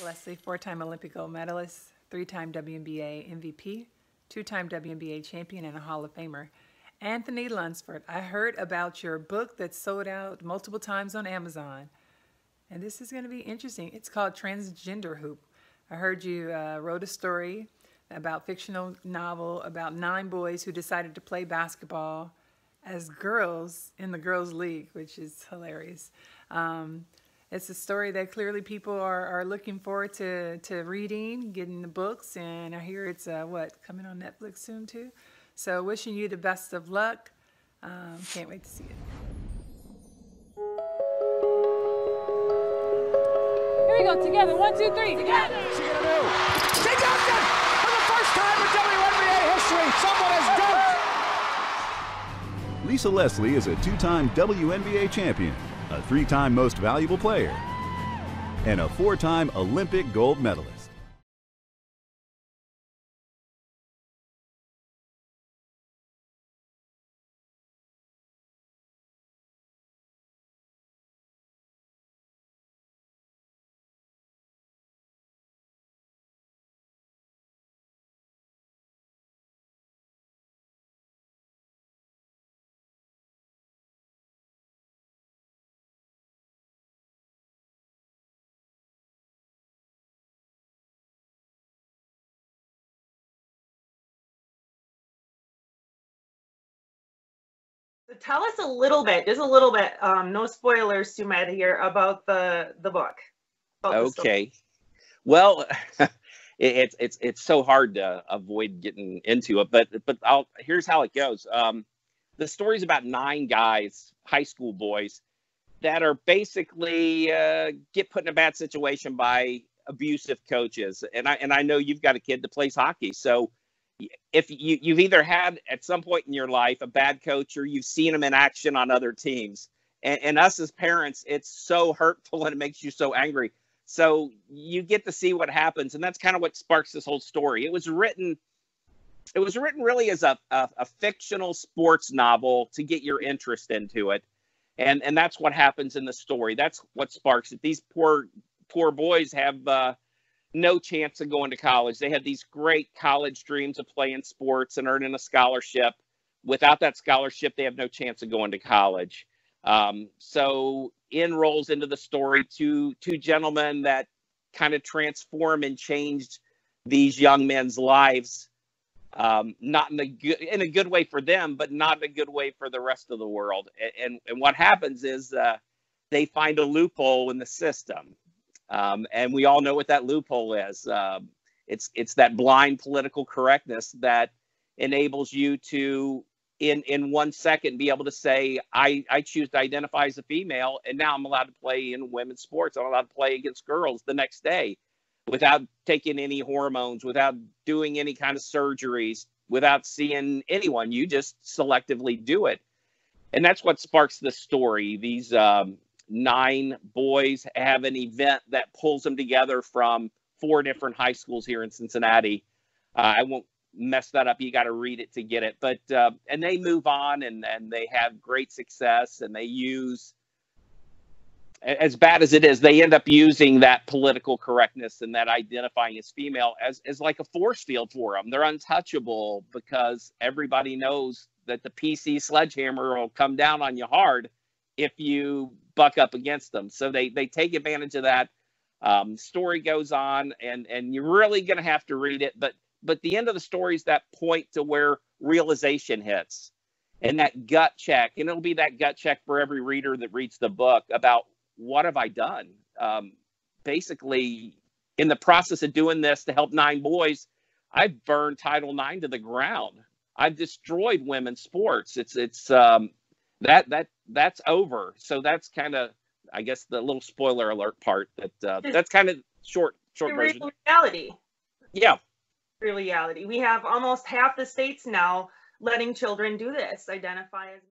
Leslie, four-time Olympic gold medalist, three-time WNBA MVP, two-time WNBA champion, and a Hall of Famer. Anthony Lunsford, I heard about your book that sold out multiple times on Amazon. And this is going to be interesting. It's called Transgender Hoop. I heard you wrote a story about fictional novel about 9 boys who decided to play basketball as girls in the girls' league, which is hilarious. It's a story that clearly people are looking forward to reading, getting the books, and I hear it's coming on Netflix soon too. So wishing you the best of luck. Can't wait to see it. Here we go, together, 1, 2, 3, together! What's she gonna do? She does it! For the first time in WNBA history, someone has dunked! Lisa Leslie is a 2-time WNBA champion, a 3-time Most Valuable Player, and a 4-time Olympic gold medalist. So tell us a little bit, just a little bit, no spoilers too many here, about the book. Okay. Well, it's so hard to avoid getting into it, but here's how it goes. The story's about 9 guys, high school boys, that are basically get put in a bad situation by abusive coaches. And I know you've got a kid that plays hockey, so if you've either had at some point in your life a bad coach or you've seen them in action on other teams, and us as parents, it's so hurtful and it makes you so angry. So you get to see what happens, and that's kind of what sparks this whole story. It was written really as a fictional sports novel to get your interest into it, and that's what happens in the story. That's what sparks it. These poor boys have no chance of going to college. They had these great college dreams of playing sports and earning a scholarship. Without that scholarship, they have no chance of going to college. So in rolls into the story two gentlemen that kind of transform and changed these young men's lives, not in a good way for them, but not in a good way for the rest of the world. And what happens is they find a loophole in the system. And we all know what that loophole is. It's that blind political correctness that enables you to, in 1 second, be able to say, I choose to identify as a female, and now I'm allowed to play in women's sports. I'm allowed to play against girls the next day without taking any hormones, without doing any kind of surgeries, without seeing anyone. You just selectively do it. And that's what sparks the story. These 9 boys have an event that pulls them together from 4 different high schools here in Cincinnati. I won't mess that up. You got to read it to get it. But and they move on and they have great success, and they use, as bad as it is, they end up using that political correctness and that identifying as female as like a force field for them. They're untouchable because everybody knows that the PC sledgehammer will come down on you hard if you buck up against them. So they take advantage of that. Story goes on, and you're really going to have to read it. But the end of the story is that point to where realization hits, and that gut check. And it'll be that gut check for every reader that reads the book about, what have I done? Basically, in the process of doing this to help 9 boys, I've burned Title IX to the ground. I've destroyed women's sports. That's over. So that's kind of, I guess, the little spoiler alert part. That's kind of short version. Reality. Yeah. Reality. We have almost half the states now letting children do this, identify as